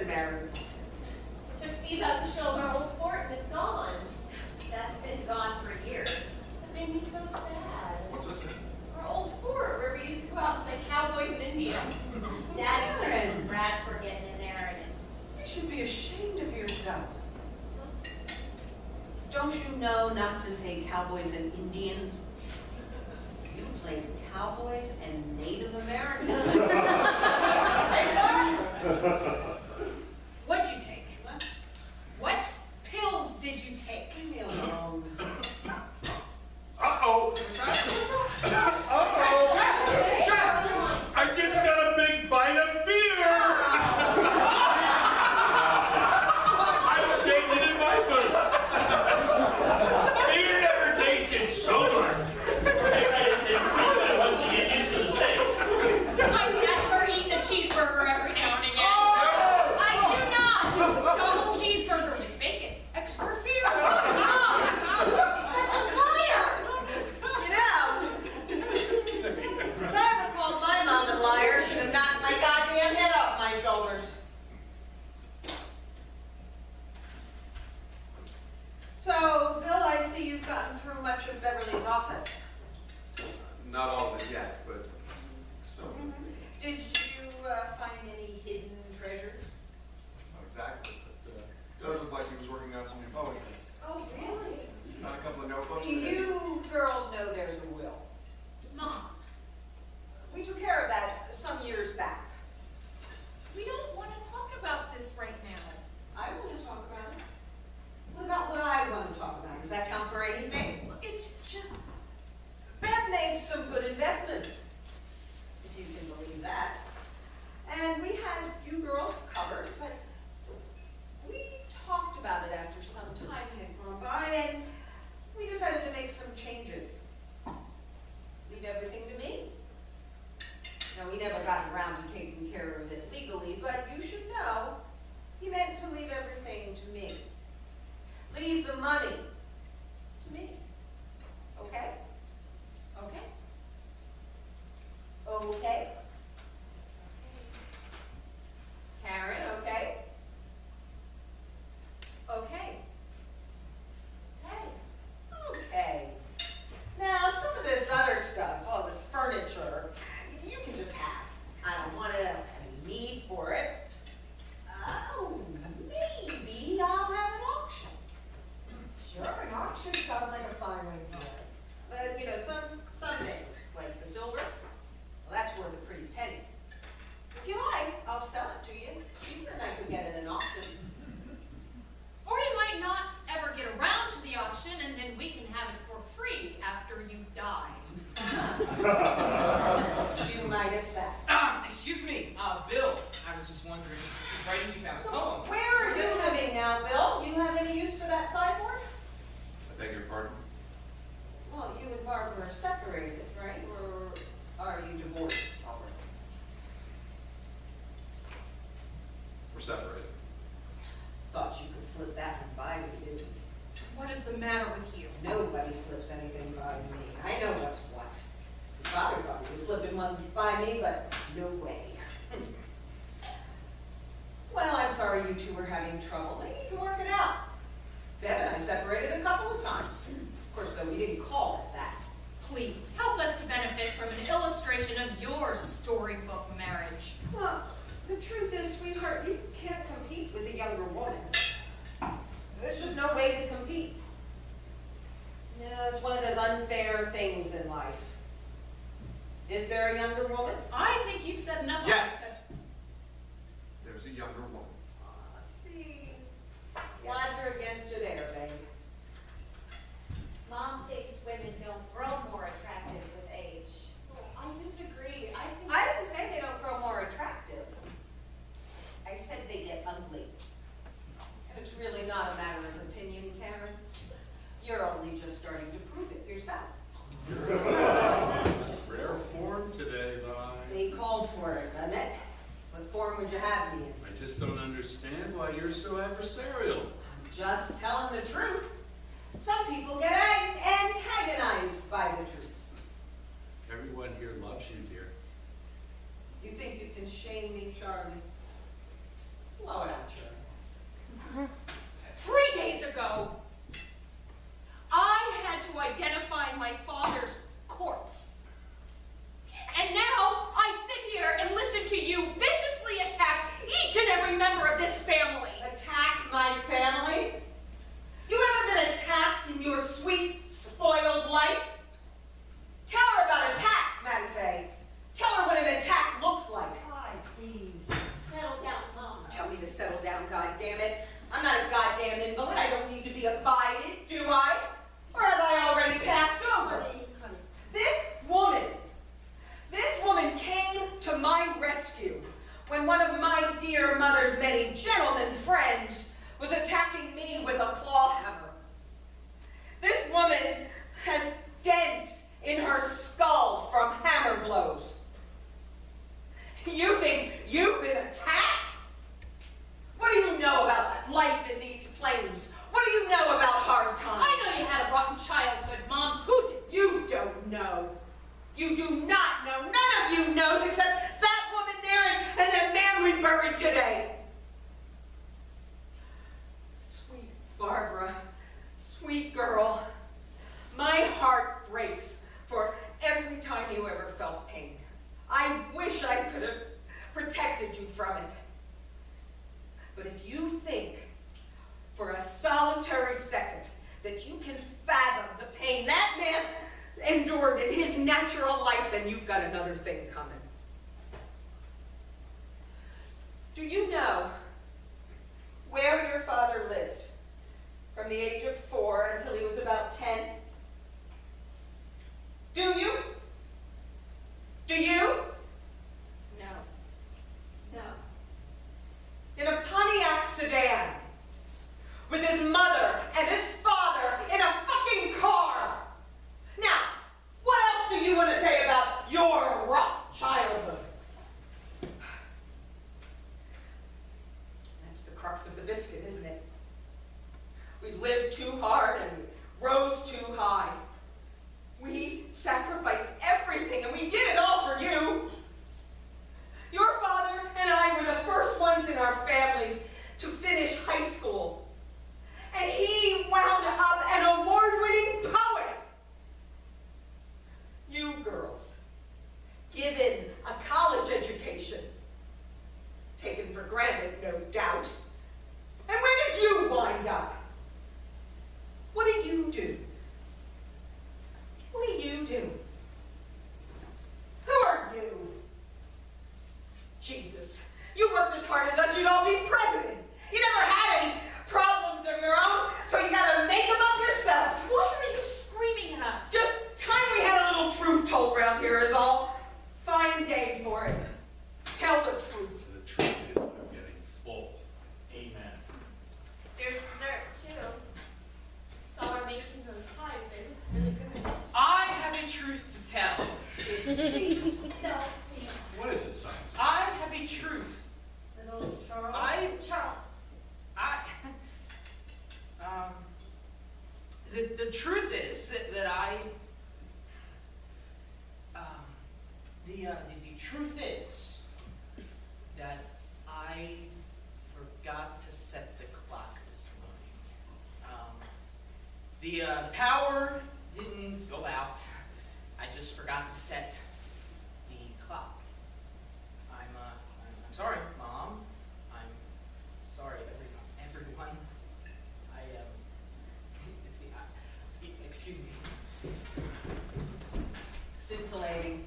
married. Took Steve out to show him our old fort and it's gone. That's been gone for years. That made me so sad. What's this thing? Our old fort where we used to go out and play cowboys and Indians. Daddy said rats were getting in there and it's You should be ashamed of yourself. Don't you know not to say cowboys and Indians? You played cowboys and Native Americans. What'd you take? What? What pills did you take? Leave me alone. Uh-oh! Uh-oh! I just got a big bite of fear! I'm shaking in my boots! Fear never tasted so good! Once you get used to the taste. I catch her eating a cheeseburger every now and again. Oh! I do not! Double cheeseburger with bacon, extra fear. Such a liar! You know, if I ever called my mom a liar, she'd have knocked my goddamn head off my shoulders. So, Bill, I see you've gotten through much of Beverly's office. Not all of it yet, but some. Did you find any hidden treasures? Not exactly, but it does look like he was working on some new poetry. Oh, really? Not a couple of notebooks. You girls know there's a will. Mom, We took care of that some years back. we don't want to talk about this right now. I want to talk about it. What about what I want to talk about? Does that count for anything? It's just... Bev made some good investments, if you can believe that. And we had you girls covered, but we talked about it after some time had gone by, and we decided to make some changes. Leave everything to me. Now, we never got around to taking care of it legally, but you should know he meant to leave everything to me. Leave the money to me. Okay? Okay. Okay. Karen, okay? Okay. Hey. Okay. Now, some of this other stuff, all this furniture, you can just have. I don't want to have any need for it. Oh, maybe I'll have an auction. sure, an auction sounds like a fine way to do it. But, you know, some things, like the silver, well, that's worth a pretty penny. If you like, I'll sell it to you cheaper than I could get at an auction. Or you might not ever get around to the auction and then we can have it for free after you die. You might at that. Excuse me, Bill. I was just wondering if writing you found poems. Where are you living now, Bill? You have any use for that sideboard? I beg your pardon? Well, you and Barbara are separated, right? Or are you divorced already? We're separated. Thought you could slip that one by me, didn't you? What is the matter with you? Nobody slips anything by me. I know what's what. His father thought he was slipping one by me, but no way. Well, I'm sorry you two were having trouble. Maybe you can work it out. Bev and I separated a couple of times. Of course, though, we didn't call it that. Please, help us to benefit from an illustration of your storybook marriage. Well, the truth is, sweetheart, you can't compete with a younger woman. There's just no way to compete. Yeah, it's one of those unfair things in life. Is there a younger woman? I think you've said enough. Yes. There's a younger woman. See, the odds are against you there, babe. Mom thinks women don't grow more attractive with age. I disagree. I think... I didn't say they don't grow more attractive. I said they get ugly. And it's really not a matter of opinion, Karen. You're only just starting to prove it yourself. Rare form today, Vi. He calls for it, doesn't it? What form would you have me in? I just don't understand why you're so adversarial. Just telling the truth. Some people get antagonized by the truth. Everyone here loves you, dear. You think you can shame me, Charlie? Blow it out. I'm not a goddamn invalid. I don't need to be abided, do I? Or have I already passed over? This woman came to my rescue when one of my dear mother's many gentlemen friends was attacking me with a claw hammer. This woman has dents in her skull from hammer blows. You think you've been attacked? What do you know about life in these plains? What do you know about hard times? I know you had a rotten childhood, Mom. Who did? You don't know. You do not know. None of you knows except that woman there and the man we buried today. Sweet Barbara, sweet girl, my heart breaks for every time you ever felt pain. I wish I could have protected you from it. But if you think for a solitary second that you can fathom the pain that man endured in his natural life, then you've got another thing coming. Do you know where your father lived from the age of 4 until he was about 10? Do you? Do you? No. No. In a Pontiac sedan, with his mother and his father in a fucking car. Now, what else do you want to say about your rough childhood? That's the crux of the biscuit, isn't it? We lived too hard and we rose too high. We sacrificed everything and we did it all for you. Your father and I were the first ones in our families to finish high school. And he wound up an award-winning poet. You girls, given a college education, taken for granted, no doubt. And where did you wind up? What did you do? What do you do? Who are you? Jesus, you worked as hard as us, you'd all be president. You never had any problems of your own, so you gotta make them up yourself. Why are you screaming at us? Just time we had a little truth told around here is all. Fine day for it. Tell the truth. The truth is I'm getting full. Amen. There's dessert, too. Saw her making those pies. They look really good. I have a truth to tell. No. What is it, son? I have a truth. Little Charles. Charles. The truth is that the truth is that I forgot to set the clock this morning. The power didn't go out. I just forgot to set the clock. I'm sorry, Mom. I'm sorry, everyone. Excuse me. Scintillating.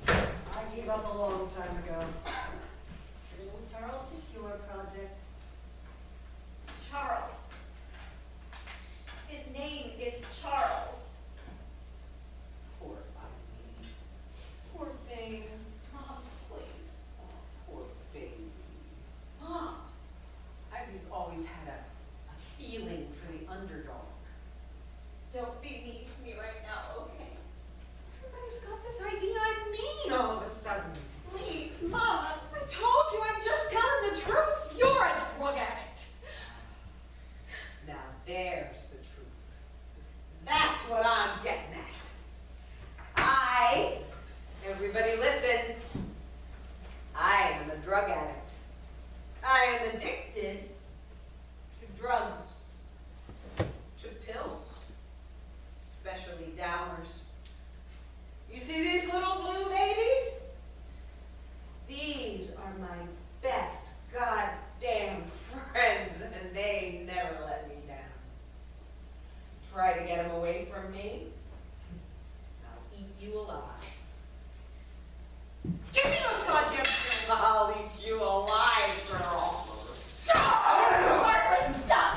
I gave up a long time ago. Little Charles is your project. Charles. His name is Charles. Poor Eileen. Poor thing. Mom, please. Oh, poor baby. Mom. Ivy's always had a feeling for the underdog. Don't be mean to me right now, okay? Everybody's got this idea I'm mean all of a sudden. Please, Mom. I told you I'm just telling the truth. You're a drug addict. Now there's the truth. That's what I'm getting at. Everybody listen, I am a drug addict. I am addicted to drugs, to pills, especially downers. You see these little blue babies? These are my best goddamn friends, and they never let me down. Try to get them away from me, I'll eat you alive. Give me those goddamn pills. I'll eat you alive, girl. Margaret, stop!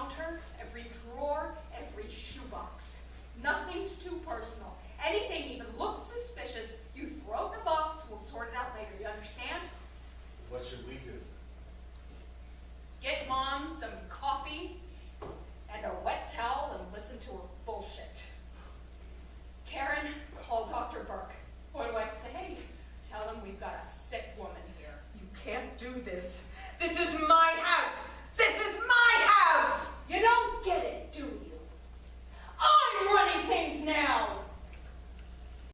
counter, every drawer, every shoebox. Nothing's too personal. Anything even looks suspicious, you throw it in a box, we'll sort it out later, you understand? What should we do? Get Mom some coffee and a wet towel and listen to her bullshit. Karen, call Dr. Burke. What do I say? Tell him we've got a sick woman here. You can't do this. This is